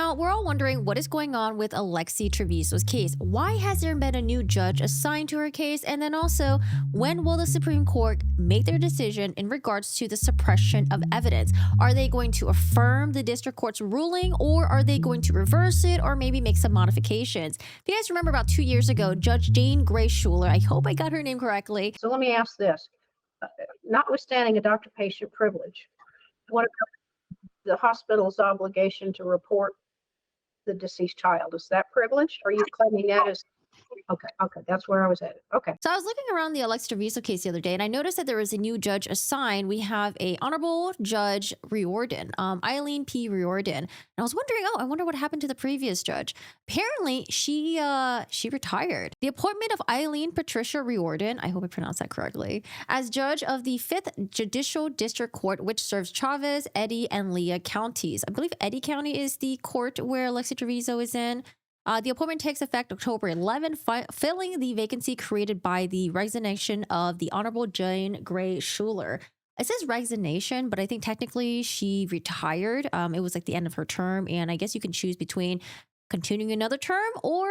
Now, we're all wondering what is going on with Alexee Trevizo's case. Why has there been a new judge assigned to her case? And then also, when will the Supreme Court make their decision in regards to the suppression of evidence? Are they going to affirm the district court's ruling, or are they going to reverse it, or maybe make some modifications? If you guys remember, about 2 years ago, Judge Jane Gray Schuler, I hope I got her name correctly. So let me ask this. Notwithstanding a doctor-patient privilege, what about the hospital's obligation to report the deceased child? Is that privileged? Are you claiming that as okay, that's where I was at. Okay. So I was looking around the Alexee Trevizo case the other day, and I noticed that there was a new judge assigned. We have a Honorable Judge Riordan, Eileen P. Riordan. And I was wondering, I wonder what happened to the previous judge. Apparently, she retired. The appointment of Eileen Patricia Riordan, I hope I pronounced that correctly, as judge of the 5th Judicial District Court, which serves Chavez, Eddy, and Lea counties. I believe Eddy County is the court where Alexee Trevizo is in. The appointment takes effect October 11, filling the vacancy created by the resignation of the Honorable Jane Gray Schuler. It says resignation, but I think technically she retired. It was like the end of her term, and I guess you can choose between continuing another term or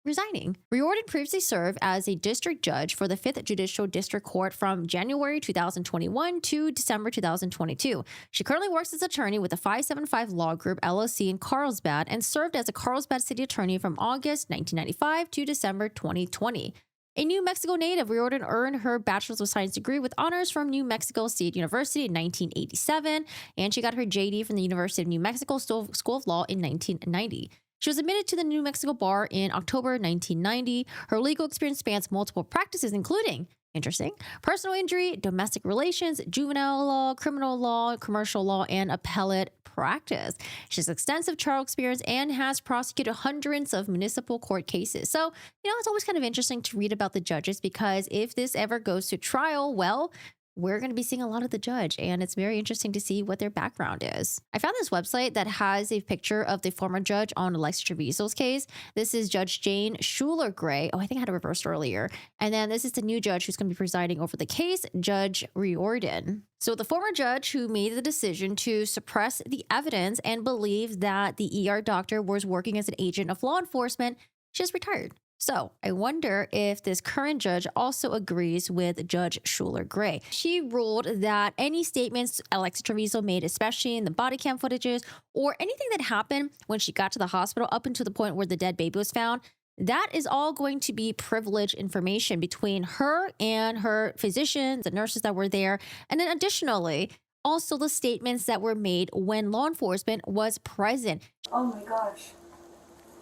resigning. Riordan previously served as a district judge for the 5th Judicial District Court from January 2021 to December 2022. She currently works as attorney with the 575 Law Group LLC in Carlsbad and served as a Carlsbad city attorney from August 1995 to December 2020. A New Mexico native, Riordan earned her Bachelor's of Science degree with honors from New Mexico State University in 1987, and she got her JD from the University of New Mexico School of Law in 1990. She was admitted to the New Mexico bar in October 1990. Her legal experience spans multiple practices, including, interesting, personal injury, domestic relations, juvenile law, criminal law, commercial law, and appellate practice. She has extensive trial experience and has prosecuted hundreds of municipal court cases. So, it's always kind of interesting to read about the judges, because if this ever goes to trial, well, we're going to be seeing a lot of the judge, and it's very interesting to see what their background is. I found this website that has a picture of the former judge on Alexee Trevizo's case. This is Judge Jane Schuler Gray. Oh, I think I had it reversed earlier. And then this is the new judge who's going to be presiding over the case, Judge Riordan. So the former judge who made the decision to suppress the evidence and believed that the ER doctor was working as an agent of law enforcement, she has retired. So I wonder if this current judge also agrees with Judge Schuler Gray. She ruled that any statements Alexee Trevizo made, especially in the body cam footages or anything that happened when she got to the hospital up until the point where the dead baby was found, that is all going to be privileged information between her and her physicians, the nurses that were there. And then additionally, also the statements that were made when law enforcement was present. Oh my gosh.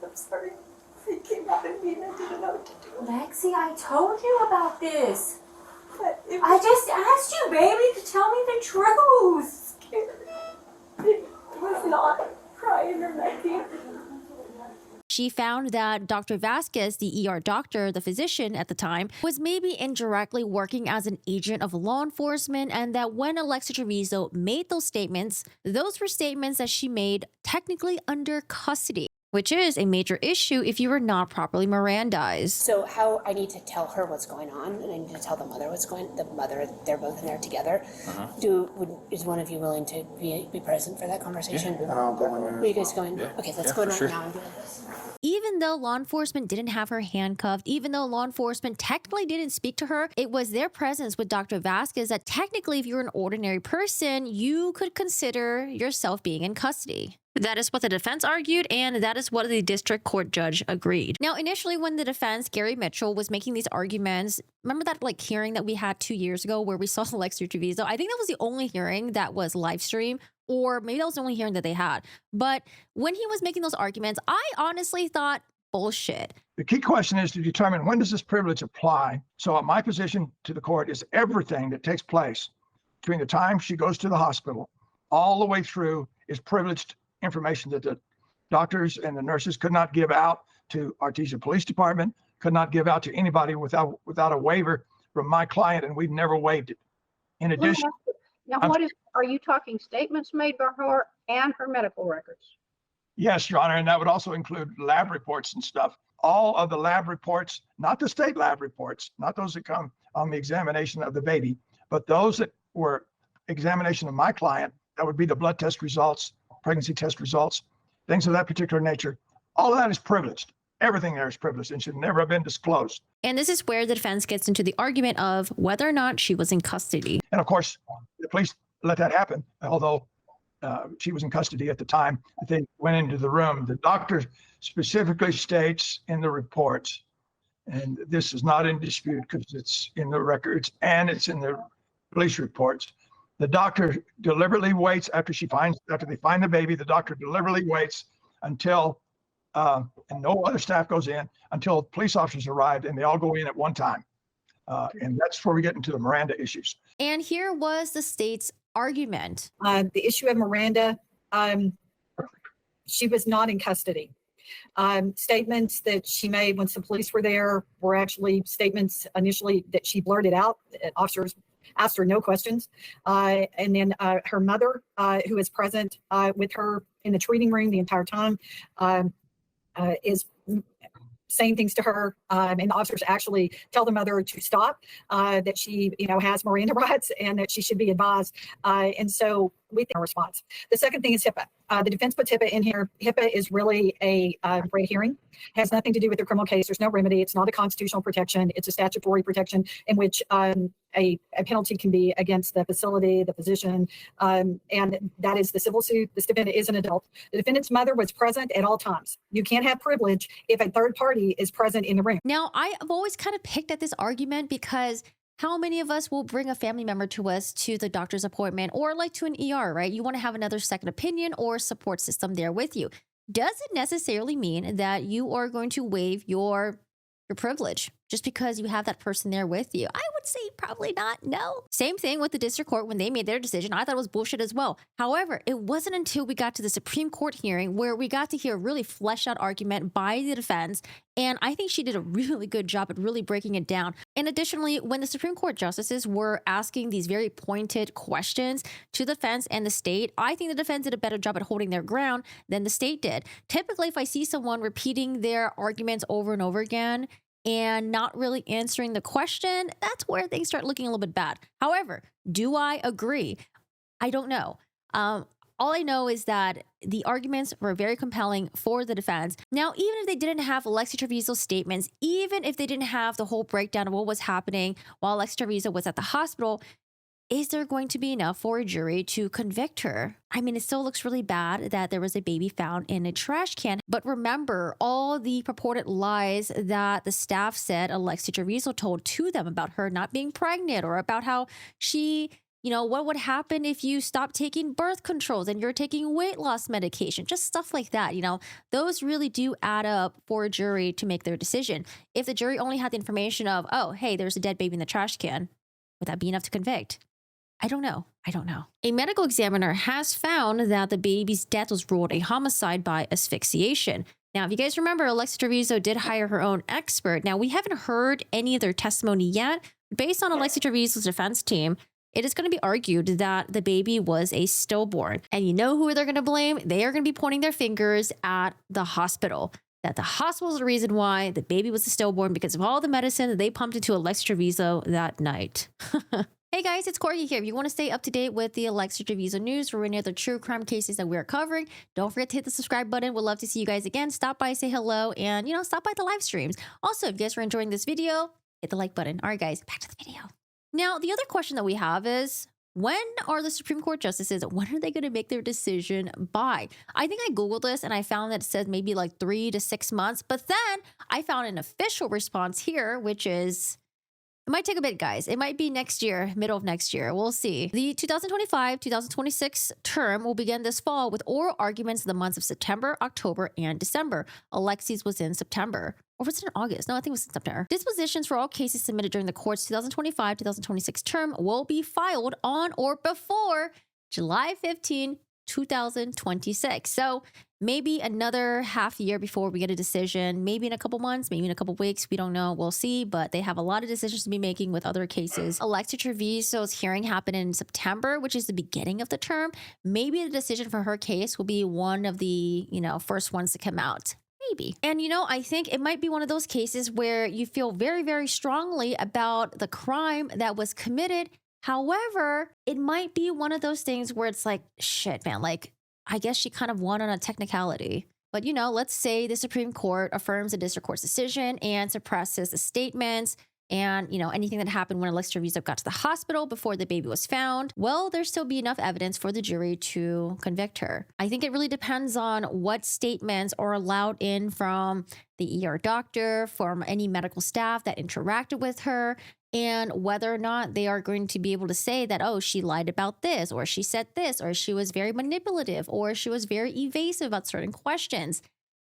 I'm sorry. He came out at me and I didn't know what to do. Lexi, I told you about this. But it I was just asked you, baby, to tell me the truth. scary. It was not crying or nothing. She found that Dr. Vasquez, the ER doctor, the physician at the time, was maybe indirectly working as an agent of law enforcement, and that when Alexee Trevizo made those statements, those were statements that she made technically under custody, which is a major issue if you were not properly Mirandized. So how I need to tell her what's going on, and I need to tell the mother what's going on. The mother, they're both in there together. Is one of you willing to be present for that conversation? Yeah, I'll go in there. Are you guys going? Yeah. Okay, let's Yeah, go for right sure. now and do this. Even though law enforcement didn't have her handcuffed, even though law enforcement technically didn't speak to her, it was their presence with Dr. Vasquez that technically, if you're an ordinary person, you could consider yourself being in custody. That is what the defense argued, and that is what the district court judge agreed. Now, initially, when the defense, Gary Mitchell, was making these arguments, remember that hearing that we had 2 years ago where we saw Alexee Trevizo? I think that was the only hearing that was live streamed, or maybe that was the only hearing that they had. But when he was making those arguments, I honestly thought, bullshit. The key question is to determine, when does this privilege apply? So my position to the court is everything that takes place between the time she goes to the hospital all the way through is privileged information that the doctors and the nurses could not give out to Artesia Police Department, could not give out to anybody without a waiver from my client, and we've never waived it. In addition, Now, are you talking statements made by her and her medical records? yes, Your Honor, and that would also include lab reports and stuff. All of the lab reports, not the state lab reports, not those that come on the examination of the baby, but those that were examination of my client, that would be the blood test results, pregnancy test results, things of that particular nature. All of that is privileged. Everything there is privileged and should never have been disclosed. And this is where the defense gets into the argument of whether or not she was in custody. And of course, the police let that happen, although she was in custody at the time that they went into the room. The doctor specifically states in the reports, and this is not in dispute because it's in the records and it's in the police reports. The doctor deliberately waits after they find the baby. The doctor deliberately waits until, and no other staff goes in until police officers arrived, and they all go in at one time. And that's where we get into the Miranda issues. And here was the state's argument. The issue of Miranda, she was not in custody. Statements that she made when some police were there were actually statements initially that she blurted out. Officers asked her no questions. And then her mother, who is present with her in the treating room the entire time, is saying things to her, and the officers actually tell the mother to stop, that she, has Miranda rights and that she should be advised. And so we think our response. The second thing is HIPAA. The defense puts HIPAA in here. HIPAA is really a red herring. Has nothing to do with the criminal case. There's no remedy. It's not a constitutional protection. It's a statutory protection in which a penalty can be against the facility, the physician, and that is the civil suit. This defendant is an adult. The defendant's mother was present at all times. You can't have privilege if a third party is present in the room. Now, I've always kind of picked at this argument because how many of us will bring a family member to us to the doctor's appointment or like to an ER, right? You want to have another second opinion or support system there with you. Does it necessarily mean that you are going to waive your privilege just because you have that person there with you? I would say probably not. No. Same thing with the district court when they made their decision. I thought it was bullshit as well. However, it wasn't until we got to the Supreme Court hearing where we got to hear a really fleshed out argument by the defense. And I think she did a really good job at really breaking it down. And additionally, when the Supreme Court justices were asking these very pointed questions to the defense and the state, I think the defense did a better job at holding their ground than the state did. Typically, if I see someone repeating their arguments over and over again and not really answering the question, that's where things start looking a little bit bad. However, do I agree? I don't know. All I know is that the arguments were very compelling for the defense. Now, even if they didn't have Alexee Trevizo's statements, even if they didn't have the whole breakdown of what was happening while Alexee Trevizo was at the hospital, is there going to be enough for a jury to convict her? I mean, it still looks really bad that there was a baby found in a trash can. But remember all the purported lies that the staff said Alexee Trevizo told to them about her not being pregnant or about how she, what would happen if you stop taking birth controls and you're taking weight loss medication, just stuff like that. Those really do add up for a jury to make their decision. If the jury only had the information of, oh, hey, there's a dead baby in the trash can, would that be enough to convict? I don't know. A medical examiner has found that the baby's death was ruled a homicide by asphyxiation. Now, if you guys remember, Alexee Trevizo did hire her own expert. Now, we haven't heard any of their testimony yet. Based on Alexee Trevizo's defense team, it is going to be argued that the baby was a stillborn. And you know who they're going to blame? They are going to be pointing their fingers at the hospital. That the hospital is the reason why the baby was a stillborn because of all the medicine that they pumped into Alexee Trevizo that night. Hey guys, it's Corey here. If you want to stay up to date with the Alexee Trevizo news or any other true crime cases that we're covering, don't forget to hit the subscribe button. We'd love to see you guys again. Stop by, say hello, and stop by the live streams. Also, if you guys are enjoying this video, hit the like button. All right, guys, back to the video. Now, the other question that we have is, when are the Supreme Court justices, when are they going to make their decision by? I think I Googled this and I found that it says maybe like 3 to 6 months, but then I found an official response here, which is, it might take a bit, guys. It might be next year, middle of next year. We'll see. The 2025-2026 term will begin this fall with oral arguments in the months of September, October, and December. Alexee's was in September. Or was it in August? No, I think it was in September. Dispositions for all cases submitted during the court's 2025-2026 term will be filed on or before July 15, 2026. So maybe another half year before we get a decision, maybe in a couple months, maybe in a couple weeks. We don't know. We'll see. But they have a lot of decisions to be making with other cases. Alexee Trevizo's hearing happened in September, which is the beginning of the term. Maybe the decision for her case will be one of the, first ones to come out. Maybe. And, I think it might be one of those cases where you feel very, very strongly about the crime that was committed. However, it might be one of those things where it's like, shit, man, like, I guess she kind of won on a technicality. But, you know, let's say the Supreme Court affirms the district court's decision and suppresses the statements and, you know, anything that happened when Alexee Trevizo got to the hospital before the baby was found. Well, there still be enough evidence for the jury to convict her. I think it really depends on what statements are allowed in from the ER doctor, from any medical staff that interacted with her, and whether or not they are going to be able to say that, oh, she lied about this, or she said this, or she was very manipulative, or she was very evasive about certain questions.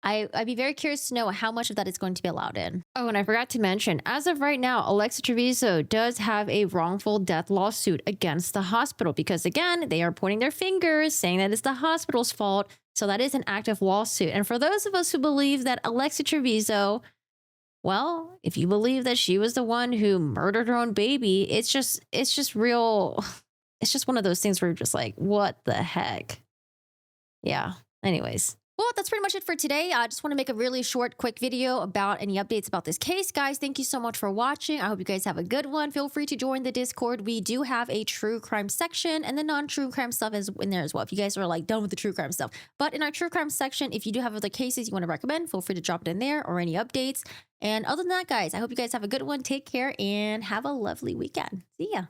I'd be very curious to know how much of that is going to be allowed in. Oh, and I forgot to mention, as of right now, Alexee Trevizo does have a wrongful death lawsuit against the hospital because, again, they are pointing their fingers, saying that it's the hospital's fault. So that is an active lawsuit. And for those of us who believe that Alexee Trevizo, well, if you believe that she was the one who murdered her own baby, it's just real. It's just one of those things where you're just like, what the heck? Yeah. Anyways. Well, that's pretty much it for today. I just want to make a really short, quick video about any updates about this case. Guys, thank you so much for watching. I hope you guys have a good one. Feel free to join the Discord. We do have a true crime section, and the non-true crime stuff is in there as well if you guys are like done with the true crime stuff. But in our true crime section, if you do have other cases you want to recommend, feel free to drop it in there or any updates. And other than that, guys, I hope you guys have a good one. Take care and have a lovely weekend. See ya.